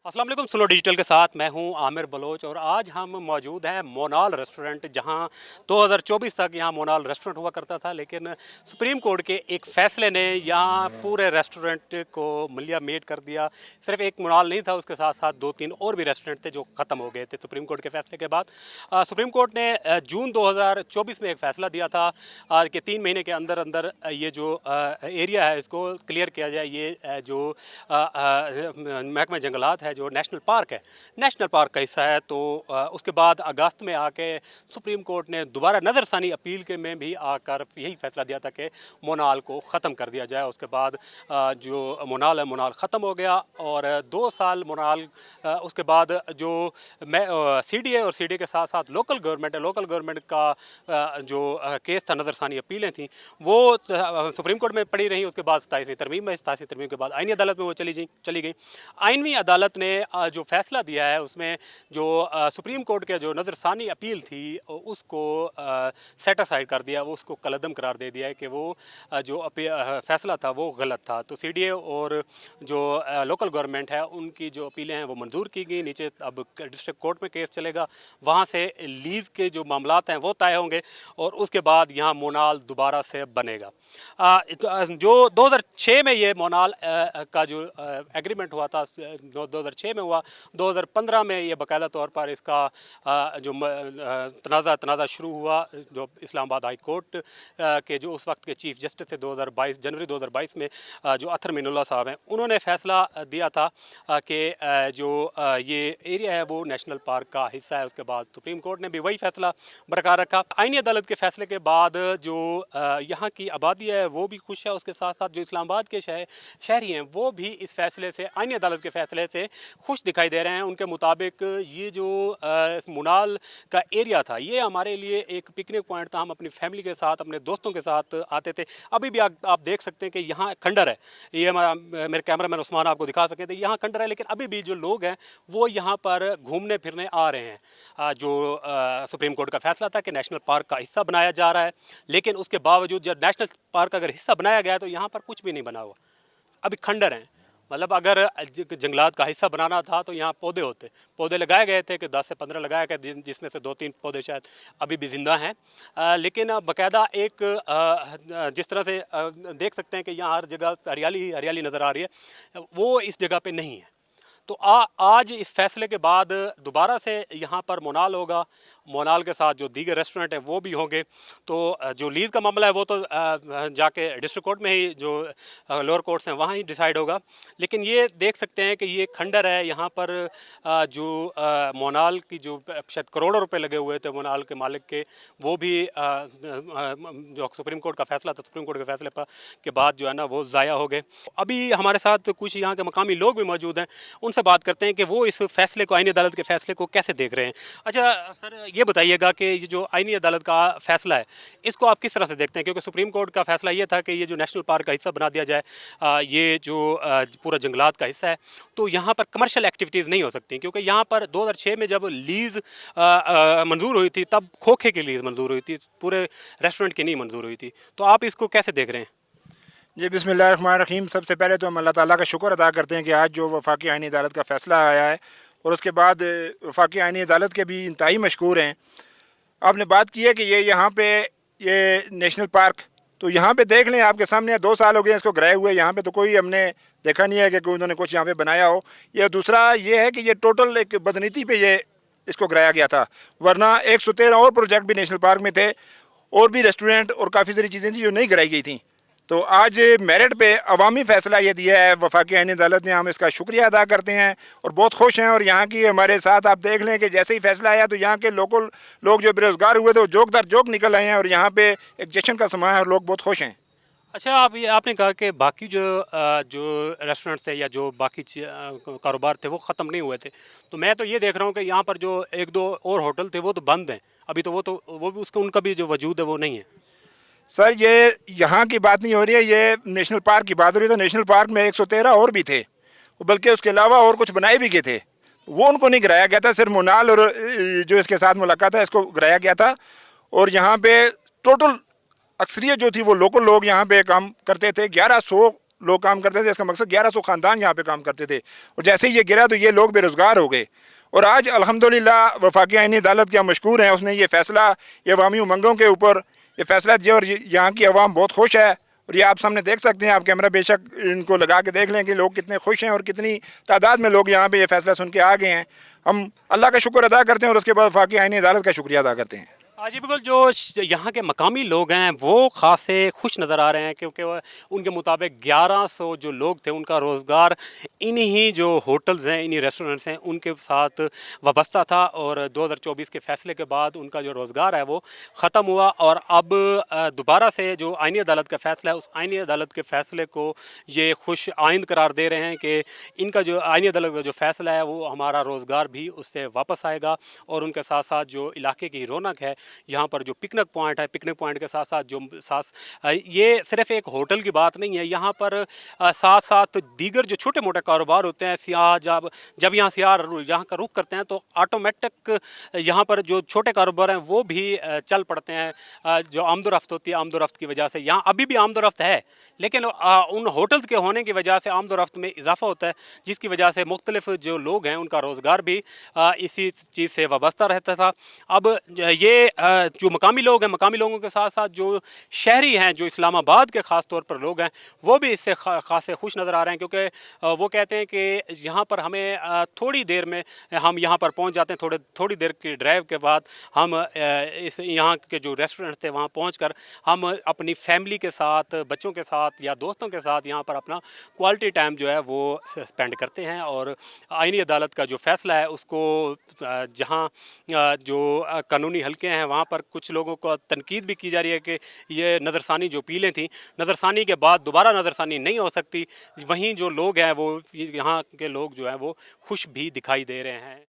अस्सलाम वालेकुम। Slow digital के साथ मैं हूं आमिर बलोच और आज हम मौजूद हैं मोनाल रेस्टोरेंट, जहां 2024 तक यहां मोनाल रेस्टोरेंट हुआ करता था, लेकिन सुप्रीम कोर्ट के एक फ़ैसले ने यहां पूरे रेस्टोरेंट को मलिया मेट कर दिया। सिर्फ एक मोनाल नहीं था, उसके साथ साथ दो तीन और भी रेस्टोरेंट थे जो ख़त्म हो गए थे सुप्रीम कोर्ट के फ़ैसले के बाद। सुप्रीम कोर्ट ने जून 2024 में एक फ़ैसला दिया था कि 3 महीने के अंदर अंदर ये जो एरिया है इसको क्लियर किया जाए। ये जो महकमा जंगलात है, जो नेशनल पार्क है, नेशनल पार्क का हिस्सा है। तो उसके बाद अगस्त में आके सुप्रीम कोर्ट ने दोबारा नज़रसानी अपील के में भी आकर यही फैसला दिया था कि मोनाल को ख़त्म कर दिया जाए। उसके बाद जो मोनाल है, मोनाल ख़त्म हो गया और 2 साल मोनाल उसके बाद जो CDA और CDA के साथ साथ लोकल गवर्नमेंट है, लोकल गवर्नमेंट का जो केस था, नज़रसानी अपीलें थी, वो सुप्रीम कोर्ट में पड़ी रही। उसके बाद 27वीं तरमीम में, 27वीं तरमीम के बाद आईनी अदालत में वो चली गई। आईनी अदालत ने जो फैसला दिया है उसमें जो सुप्रीम कोर्ट के जो नज़रसानी अपील थी उसको सेट असाइड कर दिया, वो उसको कलअदम करार दे दिया है कि वो जो फैसला था वो गलत था। तो CDA और जो लोकल गवर्नमेंट है उनकी जो अपीलें हैं वो मंजूर की गई। नीचे अब डिस्ट्रिक्ट कोर्ट में केस चलेगा, वहाँ से लीज़ के जो मामलात हैं वो तय होंगे और उसके बाद यहाँ मोनाल दोबारा से बनेगा। जो 2006 में ये मोनाल का जो एग्रीमेंट हुआ था 2006 में हुआ, 2015 में ये बाकायदा तौर पर इसका जो तनाज़ा शुरू हुआ। जो इस्लामाबाद हाई कोर्ट के जो उस वक्त के चीफ जस्टिस थे 2022 जनवरी 2022 में, जो अतर मीनुल्लाह साहब हैं, उन्होंने फ़ैसला दिया था कि जो ये एरिया है वो नेशनल पार्क का हिस्सा है। उसके बाद सुप्रीम कोर्ट ने भी वही फ़ैसला बरकरार रखा। आईनी अदालत के फ़ैसले के बाद जो यहाँ की आबादी है वो भी खुश है, उसके साथ साथ जो इस्लामाबाद के शहरी हैं वो भी इस फैसले से, आईनी अदालत के फ़ैसले से खुश दिखाई दे रहे हैं। उनके मुताबिक ये जो मोनाल का एरिया था ये हमारे लिए एक पिकनिक पॉइंट था, हम अपनी फैमिली के साथ, अपने दोस्तों के साथ आते थे। अभी भी आप देख सकते हैं कि यहाँ खंडर है, ये मेरे कैमरा मैन उस्मान आपको दिखा सके थे, यहाँ खंडर है, लेकिन अभी भी जो लोग हैं वो यहाँ पर घूमने फिरने आ रहे हैं। जो सुप्रीम कोर्ट का फैसला था कि नेशनल पार्क का हिस्सा बनाया जा रहा है, लेकिन उसके बावजूद जब नेशनल पार्क अगर हिस्सा बनाया गया है तो यहाँ पर कुछ भी नहीं बना हुआ, अभी खंडर हैं। मतलब अगर जंगलात का हिस्सा बनाना था तो यहाँ पौधे लगाए गए थे कि 10 से 15 लगाए गए, जिसमें से 2-3 पौधे शायद अभी भी ज़िंदा हैं। लेकिन बाकायदा एक जिस तरह से देख सकते हैं कि यहाँ हर जगह हरियाली हरियाली नज़र आ रही है, वो इस जगह पे नहीं है। तो आज इस फैसले के बाद दोबारा से यहाँ पर मोनाल होगा, मोनाल के साथ जो दीगर रेस्टोरेंट हैं वो भी होंगे। तो जो लीज़ का मामला है वो तो जाके डिस्ट्रिक्ट कोर्ट में ही, जो लोअर कोर्ट्स हैं वहाँ ही डिसाइड होगा। लेकिन ये देख सकते हैं कि ये खंडर है, यहाँ पर जो मोनाल की जो शायद करोड़ों रुपए लगे हुए थे मोनाल के मालिक के, वो भी जो सुप्रीम कोर्ट का फैसला था, सुप्रीम कोर्ट के फैसले पर के बाद जो है ना वो ज़ाया हो गए। अभी हमारे साथ कुछ यहाँ के मकामी लोग भी मौजूद हैं, उनसे बात करते हैं कि वो इस फैसले को, आईनी अदालत के फैसले को कैसे देख रहे हैं। अच्छा सर, ये बताइएगा कि ये जो आईनी अदालत का फैसला है इसको आप किस तरह से देखते हैं? क्योंकि सुप्रीम कोर्ट का फैसला ये था कि ये जो नेशनल पार्क का हिस्सा बना दिया जाए, ये जो पूरा जंगलात का हिस्सा है, तो यहाँ पर कमर्शियल एक्टिविटीज़ नहीं हो सकती, क्योंकि यहाँ पर 2006 में जब लीज़ मंजूर हुई थी तब खोखे की लीज़ मंजूर हुई थी, पूरे रेस्टोरेंट की नहीं मंजूर हुई थी। तो आप इसको कैसे देख रहे हैं? जी बिस्मिल्लाहिर्रहमानिर्रहीम। सबसे पहले तो हम अल्लाह ताला का शुक्र अदा करते हैं कि आज जो वफाकी आईनी अदालत का फ़ैसला आया है, और उसके बाद वफाकी आईनी अदालत के भी इंतहाई मशकूर हैं। आपने बात की है कि ये यहाँ पे ये नेशनल पार्क, तो यहाँ पे देख लें, आपके सामने 2 साल हो गए इसको गिराए हुए। यहाँ पे तो कोई हमने देखा नहीं है कि कोई उन्होंने कुछ यहाँ पे बनाया हो। ये दूसरा ये है कि ये टोटल एक बदनीति पे ये इसको गिराया गया था, वरना 113 और प्रोजेक्ट भी नेशनल पार्क में थे, और भी रेस्टोरेंट और काफ़ी सारी चीज़ें थी जो नहीं गिराई गई थी। तो आज मेरिट पे अवामी फ़ैसला ये दिया है वफाकी आईनी अदालत ने, हम इसका शुक्रिया अदा करते हैं और बहुत खुश हैं। और यहाँ की हमारे साथ आप देख लें कि जैसे ही फ़ैसला आया तो यहाँ के लोकल लोग जो बेरोज़गार हुए थे वो जोक दर जोक निकल आए हैं, और यहाँ पे एक जश्न का समा है और लोग बहुत खुश हैं। अच्छा, आपने कहा कि बाकी जो रेस्टोरेंट्स थे या जो बाकी कारोबार थे वो ख़त्म नहीं हुए थे, तो मैं तो ये देख रहा हूँ कि यहाँ पर जो 1-2 और होटल थे वो तो बंद हैं अभी, तो वो भी उसका उनका भी जो वजूद है वो नहीं है। सर, ये यहाँ की बात नहीं हो रही है, ये नेशनल पार्क की बात हो रही है। तो नेशनल पार्क में 113 और भी थे, बल्कि उसके अलावा और कुछ बनाए भी गए थे, वो उनको नहीं गिराया गया था। सिर्फ मोनाल और जो इसके साथ मुलाकात है इसको गिराया गया था। और यहाँ पे टोटल अक्सरियत जो थी वो लोकल लोग यहाँ पे काम करते थे। 1100 لوگ کام کرتے تھے، اس کا مقصد 1100 خاندان یہاں پہ کام کرتے تھے، اور جیسے ہی یہ گرا تو یہ لوگ بے روزگار ہو گئے۔ اور آج الحمدللہ وفاقی آئینی عدالت کے ہم مشکور ہیں، اس نے یہ فیصلہ یہ عوامی امنگوں کے اوپر یہ فیصلہ دیا، اور یہاں کی عوام بہت خوش ہے۔ اور یہ آپ سامنے دیکھ سکتے ہیں، آپ کیمرہ بے شک ان کو لگا کے دیکھ لیں کہ لوگ کتنے خوش ہیں اور کتنی تعداد میں لوگ یہاں پہ یہ فیصلہ سن کے آ گئے ہیں۔ ہم اللہ کا شکر ادا کرتے ہیں اور اس کے بعد وفاقی آئینی عدالت کا شکریہ ادا کرتے ہیں۔ ہاں جی بالکل، جو یہاں کے مقامی لوگ ہیں وہ خاصے خوش نظر آ رہے ہیں، کیونکہ ان کے مطابق 1100 جو لوگ تھے ان کا روزگار انہی جو ہوٹلز ہیں، انہی ریسٹورنٹس ہیں ان کے ساتھ وابستہ تھا، اور 2024 کے فیصلے کے بعد ان کا جو روزگار ہے وہ ختم ہوا، اور اب دوبارہ سے جو آئینی عدالت کا فیصلہ ہے اس آئینی عدالت کے فیصلے کو یہ خوش آئند قرار دے رہے ہیں کہ ان کا جو آئینی عدالت کا جو فیصلہ ہے وہ ہمارا روزگار بھی اس سے واپس آئے گا، اور ان کے ساتھ ساتھ جو علاقے کی رونق ہے، یہاں پر جو پکنک پوائنٹ ہے، پکنک پوائنٹ کے ساتھ ساتھ یہ صرف ایک ہوٹل کی بات نہیں ہے، یہاں پر ساتھ ساتھ دیگر جو چھوٹے موٹے کاروبار ہوتے ہیں، سیاح جب یہاں سیاح یہاں کا رخ کرتے ہیں تو آٹومیٹک یہاں پر جو چھوٹے کاروبار ہیں وہ بھی چل پڑتے ہیں۔ جو آمد و رفت ہوتی ہے، آمد و رفت کی وجہ سے یہاں ابھی بھی آمد و رفت ہے، لیکن ان ہوٹلز کے ہونے کی وجہ سے آمد و رفت میں اضافہ ہوتا ہے، جس کی وجہ سے مختلف جو لوگ ہیں ان کا روزگار بھی اسی چیز سے وابستہ رہتا تھا۔ اب یہ جو مقامی لوگ ہیں، مقامی لوگوں کے ساتھ ساتھ جو شہری ہیں، جو اسلام آباد کے خاص طور پر لوگ ہیں، وہ بھی اس سے خاصے خوش نظر آ رہے ہیں، کیونکہ وہ کہتے ہیں کہ یہاں پر ہمیں تھوڑی دیر میں ہم یہاں پر پہنچ جاتے ہیں، تھوڑی دیر کی ڈرائیو کے بعد ہم یہاں کے جو ریسٹورنٹ تھے وہاں پہنچ کر ہم اپنی فیملی کے ساتھ، بچوں کے ساتھ یا دوستوں کے ساتھ یہاں پر اپنا کوالٹی ٹائم جو ہے وہ اسپینڈ کرتے ہیں۔ اور آئینی عدالت کا جو فیصلہ ہے اس کو جہاں جو قانونی حلقے ہیں وہاں پر کچھ لوگوں کو تنقید بھی کی جا رہی ہے کہ یہ نظر ثانی جو اپیلیں تھیں، نظر ثانی کے بعد دوبارہ نظر ثانی نہیں ہو سکتی، وہیں جو لوگ ہیں وہ یہاں کے لوگ جو ہیں وہ خوش بھی دکھائی دے رہے ہیں۔